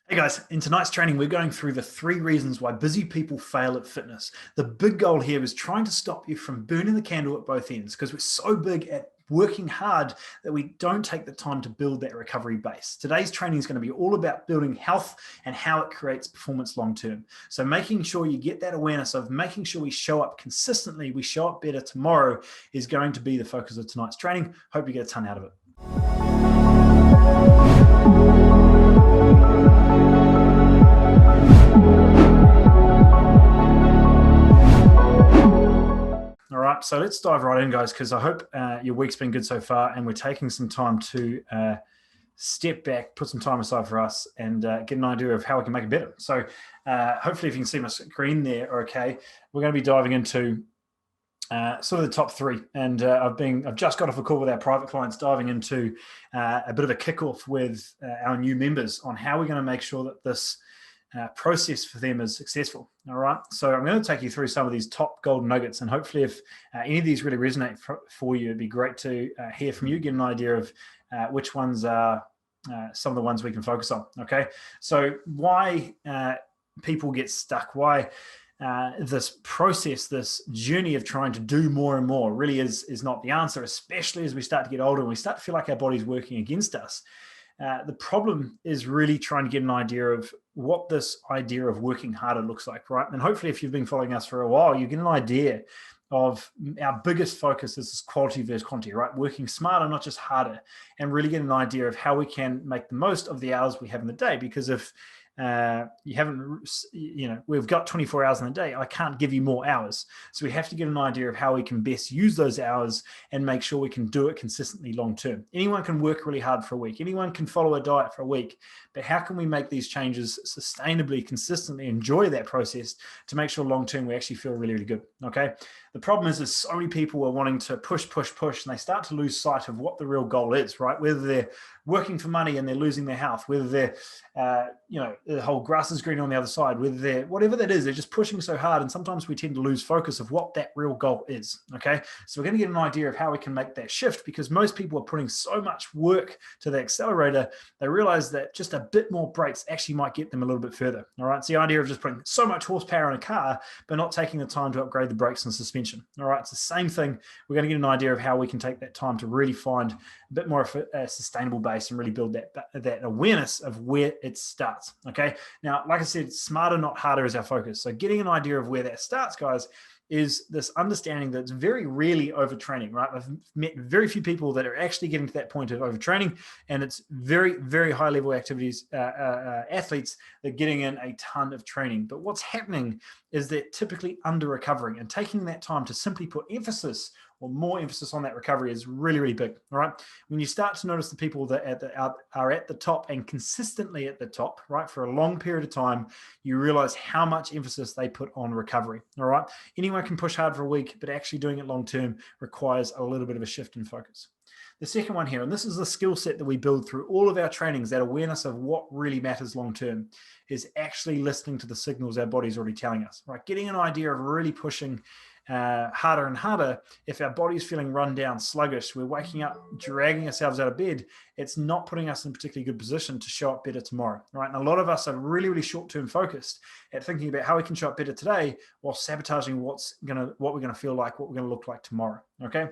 Hey guys, in tonight's training, we're going through the 3 reasons why busy people fail at fitness. The big goal here is trying to stop you from burning the candle at both ends because we're so big at working hard that we don't take the time to build that recovery base. Today's training is going to be all about building health and how it creates performance long term. So making sure you get that awareness of making sure we show up consistently, we show up better tomorrow is going to be the focus of tonight's training. Hope you get a ton out of it. All right, so let's dive right in, guys, because I hope your week's been good so far and we're taking some time to step back, put some time aside for us and get an idea of how we can make it better. So hopefully if you can see my screen there, okay, we're going to be diving into sort of the top 3. And I've just got off a call with our private clients diving into a bit of a kickoff with our new members on how we're going to make sure that this process for them is successful. All right, so I'm going to take you through some of these top golden nuggets, and hopefully if any of these really resonate for you, it'd be great to hear from you, get an idea of which ones are some of the ones we can focus on. Okay, so why people get stuck, why this process, this journey of trying to do more and more really is not the answer, especially as we start to get older and we start to feel like our body's working against us. The problem is really trying to get an idea of what this idea of working harder looks like, right? And hopefully if you've been following us for a while, you get an idea of our biggest focus is quality versus quantity, right? Working smarter, not just harder, and really get an idea of how we can make the most of the hours we have in the day. Because if we've got 24 hours in a day, I can't give you more hours. So we have to get an idea of how we can best use those hours and make sure we can do it consistently long term. Anyone can work really hard for a week. Anyone can follow a diet for a week, but how can we make these changes sustainably, consistently, enjoy that process to make sure long term we actually feel really, really good, okay? The problem is so many people are wanting to push, and they start to lose sight of what the real goal is, right? Whether they're working for money and they're losing their health, whether they're, the whole grass is green on the other side, whether they're, whatever that is, they're just pushing so hard. And sometimes we tend to lose focus of what that real goal is, okay? So we're going to get an idea of how we can make that shift, because most people are putting so much work to the accelerator, they realize that just a bit more brakes actually might get them a little bit further, all right? It's the idea of just putting so much horsepower in a car, but not taking the time to upgrade the brakes and suspension, all right? It's the same thing. We're going to get an idea of how we can take that time to really find a bit more of a sustainable base and really build that awareness of where it starts, okay? Now, like I said, smarter, not harder is our focus. So getting an idea of where that starts, guys, is this understanding that it's very rarely overtraining, right? I've met very few people that are actually getting to that point of overtraining, and it's very, very high level activities, athletes that are getting in a ton of training. But what's happening is they're typically under recovering, and taking that time to simply put emphasis or more emphasis on that recovery is really, really big, all right? When you start to notice the people that are at the top and consistently at the top, right, for a long period of time, you realize how much emphasis they put on recovery, all right? Anyone can push hard for a week, but actually doing it long-term requires a little bit of a shift in focus. The second one here, and this is the skill set that we build through all of our trainings, that awareness of what really matters long-term, is actually listening to the signals our body's already telling us, right? Getting an idea of really pushing harder and harder. If our body's feeling run down, sluggish, we're waking up, dragging ourselves out of bed, it's not putting us in a particularly good position to show up better tomorrow, right? And a lot of us are really, really short-term focused at thinking about how we can show up better today while sabotaging what we're gonna feel like, what we're gonna look like tomorrow, okay?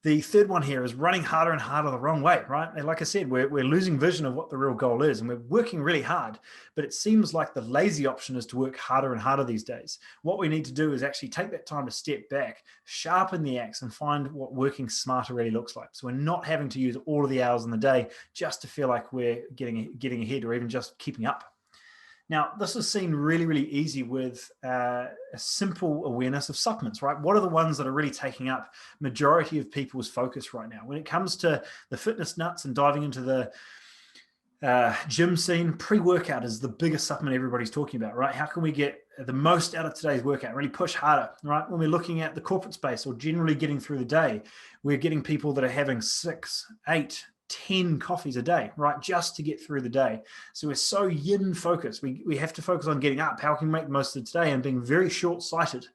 The third one here is running harder and harder the wrong way, right? And like I said, we're losing vision of what the real goal is, and we're working really hard, but it seems like the lazy option is to work harder and harder these days. What we need to do is actually take that time to step back, sharpen the axe, and find what working smarter really looks like. So we're not having to use all of the hours in the day just to feel like we're getting ahead or even just keeping up. Now, this is seen really, really easy with a simple awareness of supplements, right? What are the ones that are really taking up majority of people's focus right now? When it comes to the fitness nuts and diving into the gym scene, pre-workout is the biggest supplement everybody's talking about, right? How can we get the most out of today's workout, really push harder, right? When we're looking at the corporate space or generally getting through the day, we're getting people that are having 6, 8, 10 coffees a day, right? Just to get through the day. So we're so yin focused. We have to focus on getting up. How can we make the most of today and being very short-sighted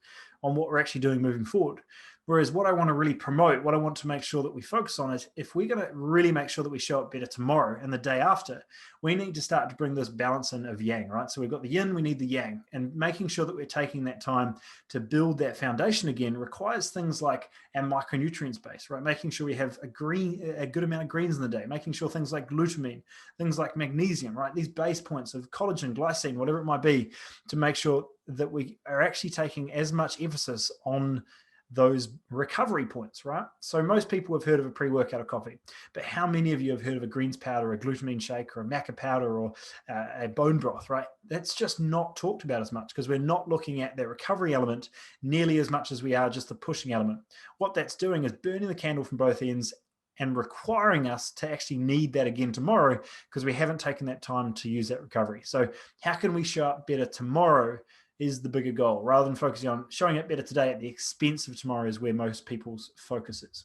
on what we're actually doing moving forward. Whereas what I want to really promote, what I want to make sure that we focus on is if we're going to really make sure that we show up better tomorrow and the day after, we need to start to bring this balance in of yang, right? So we've got the yin, we need the yang, and making sure that we're taking that time to build that foundation again requires things like our micronutrient base, right? Making sure we have a good amount of greens in the day, making sure things like glutamine, things like magnesium, right? These base points of collagen, glycine, whatever it might be, to make sure that we are actually taking as much emphasis on those recovery points, right? So most people have heard of a pre-workout of coffee, but how many of you have heard of a greens powder, a glutamine shake, or a maca powder, or a bone broth, right? That's just not talked about as much because we're not looking at that recovery element nearly as much as we are just the pushing element. What that's doing is burning the candle from both ends and requiring us to actually need that again tomorrow because we haven't taken that time to use that recovery. So how can we show up better tomorrow is the bigger goal, rather than focusing on showing up better today at the expense of tomorrow is where most people's focus is.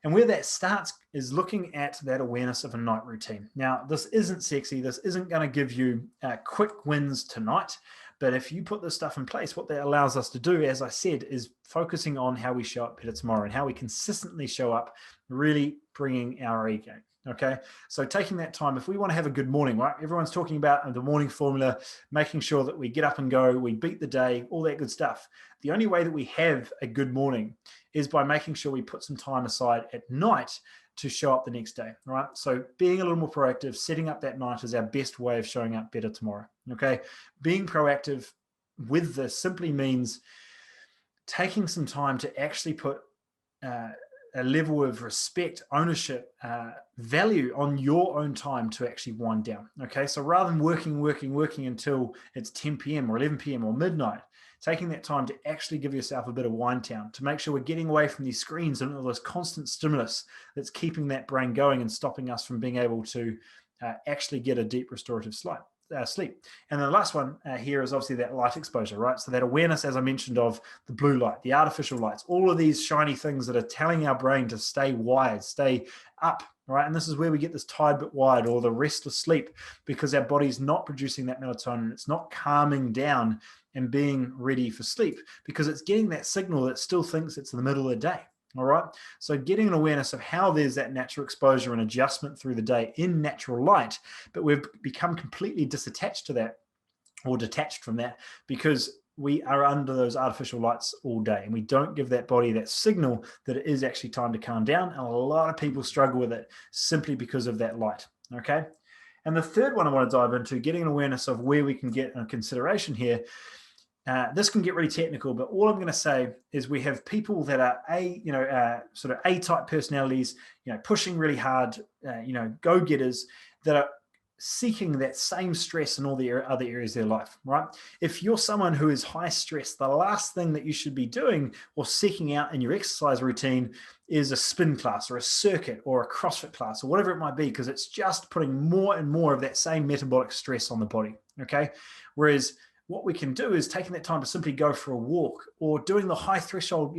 And where that starts is looking at that awareness of a night routine. Now, this isn't sexy. This isn't going to give you quick wins tonight. But if you put this stuff in place, what that allows us to do, as I said, is focusing on how we show up better tomorrow and how we consistently show up, really bringing our A game. Okay, so taking that time, if we want to have a good morning, right? Everyone's talking about the morning formula, making sure that we get up and go, we beat the day, all that good stuff. The only way that we have a good morning is by making sure we put some time aside at night to show up the next day, right? So being a little more proactive, setting up that night is our best way of showing up better tomorrow, okay? Being proactive with this simply means taking some time to actually put a level of respect, ownership, value on your own time to actually wind down. Okay, so rather than working until it's 10 p.m. or 11 p.m. or midnight, taking that time to actually give yourself a bit of wind down to make sure we're getting away from these screens and all this constant stimulus that's keeping that brain going and stopping us from being able to actually get a deep restorative sleep. And the last one here is obviously that light exposure, right? So that awareness, as I mentioned, of the blue light, the artificial lights, all of these shiny things that are telling our brain to stay wired, stay up, right? And this is where we get this tired but wired or the restless sleep because our body's not producing that melatonin. It's not calming down and being ready for sleep because it's getting that signal that still thinks it's in the middle of the day. All right. So getting an awareness of how there's that natural exposure and adjustment through the day in natural light, but we've become completely disattached to that or detached from that because we are under those artificial lights all day and we don't give that body that signal that it is actually time to calm down. And a lot of people struggle with it simply because of that light. Okay. And the third one I want to dive into, getting an awareness of where we can get a consideration here. This can get really technical, but all I'm going to say is we have people that are sort of A-type personalities, pushing really hard, go-getters that are seeking that same stress in all the other areas of their life, right? If you're someone who is high stress, the last thing that you should be doing or seeking out in your exercise routine is a spin class or a circuit or a CrossFit class or whatever it might be, because it's just putting more and more of that same metabolic stress on the body, okay? Whereas what we can do is taking that time to simply go for a walk or doing the high threshold,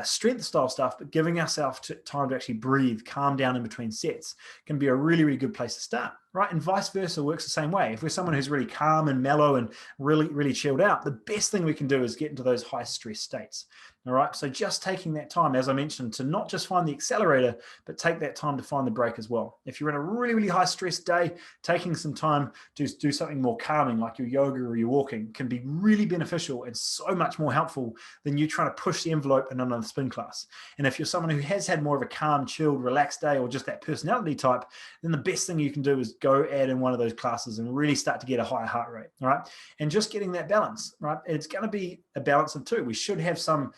strength style stuff, but giving ourselves time to actually breathe, calm down in between sets can be a really, really good place to start, right? And vice versa works the same way. If we're someone who's really calm and mellow and really, really chilled out, the best thing we can do is get into those high stress states. All right. So just taking that time, as I mentioned, to not just find the accelerator, but take that time to find the brake as well. If you're in a really, really high stress day, taking some time to do something more calming, like your yoga or your walking, can be really beneficial and so much more helpful than you trying to push the envelope in another spin class. And if you're someone who has had more of a calm, chilled, relaxed day, or just that personality type, then the best thing you can do is go add in one of those classes and really start to get a higher heart rate. All right. And just getting that balance, right? It's going to be a balance of two. We should have some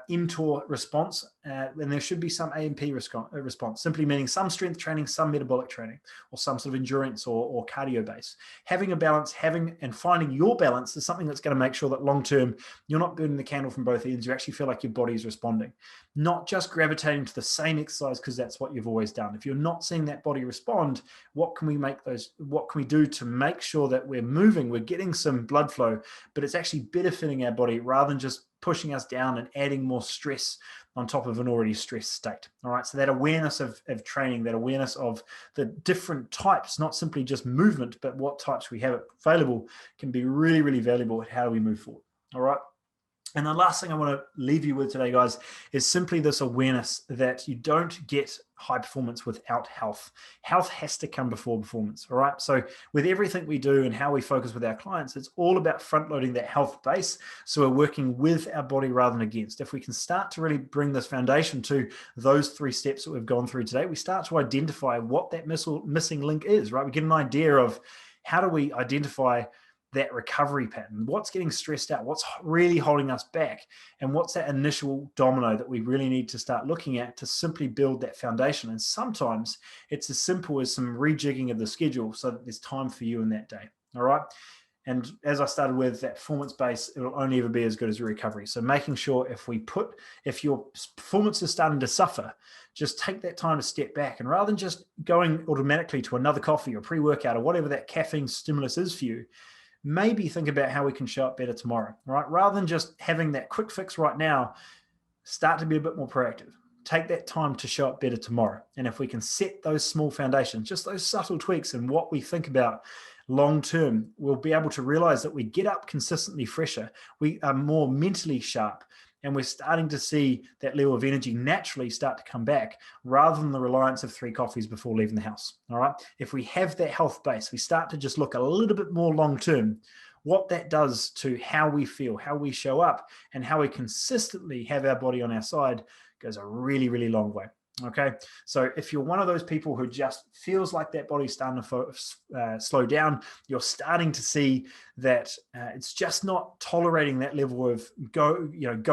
mTOR response, and there should be some AMP response, simply meaning some strength training, some metabolic training, or some sort of endurance or cardio base. Having a balance, and finding your balance is something that's going to make sure that long-term you're not burning the candle from both ends. You actually feel like your body is responding, not just gravitating to the same exercise because that's what you've always done. If you're not seeing that body respond, what can we do to make sure that we're moving, we're getting some blood flow, but it's actually benefiting our body rather than just pushing us down and adding more stress on top of an already stressed state. All right. So that awareness of training, that awareness of the different types, not simply just movement, but what types we have available, can be really, really valuable at how we move forward. All right. And the last thing I want to leave you with today, guys, is simply this awareness that you don't get high performance without health. Health has to come before performance, all right? So with everything we do and how we focus with our clients, it's all about front loading that health base. So we're working with our body rather than against. If we can start to really bring this foundation to those 3 steps that we've gone through today, we start to identify what that missing link is, right? We get an idea of how do we identify that recovery pattern, what's getting stressed out, what's really holding us back, and what's that initial domino that we really need to start looking at to simply build that foundation. And sometimes it's as simple as some rejigging of the schedule so that there's time for you in that day. All right. And as I started with, that performance base, it'll only ever be as good as your recovery. So making sure if your performance is starting to suffer, just take that time to step back, and rather than just going automatically to another coffee or pre-workout or whatever that caffeine stimulus is for you, maybe think about how we can show up better tomorrow, right? Rather than just having that quick fix right now, start to be a bit more proactive. Take that time to show up better tomorrow. And if we can set those small foundations, just those subtle tweaks in what we think about long term, we'll be able to realize that we get up consistently fresher. We are more mentally sharp, and we're starting to see that level of energy naturally start to come back rather than the reliance of 3 coffees before leaving the house. All right. If we have that health base, we start to just look a little bit more long term, what that does to how we feel, how we show up, and how we consistently have our body on our side goes a really, really long way. Okay. So if you're one of those people who just feels like that body's starting to slow down, you're starting to see that it's just not tolerating that level of go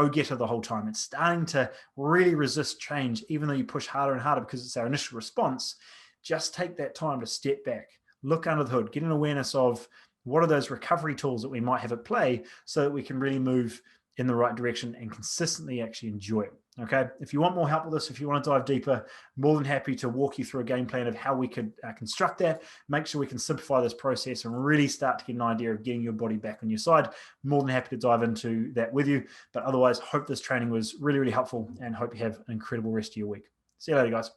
getter the whole time. It's starting to really resist change, even though you push harder and harder because it's our initial response. Just take that time to step back, look under the hood, get an awareness of what are those recovery tools that we might have at play so that we can really move in the right direction and consistently actually enjoy it. Okay. If you want more help with this, if you want to dive deeper, more than happy to walk you through a game plan of how we could construct that, make sure we can simplify this process and really start to get an idea of getting your body back on your side. More than happy to dive into that with you. But otherwise, hope this training was really, really helpful, and hope you have an incredible rest of your week. See you later, guys.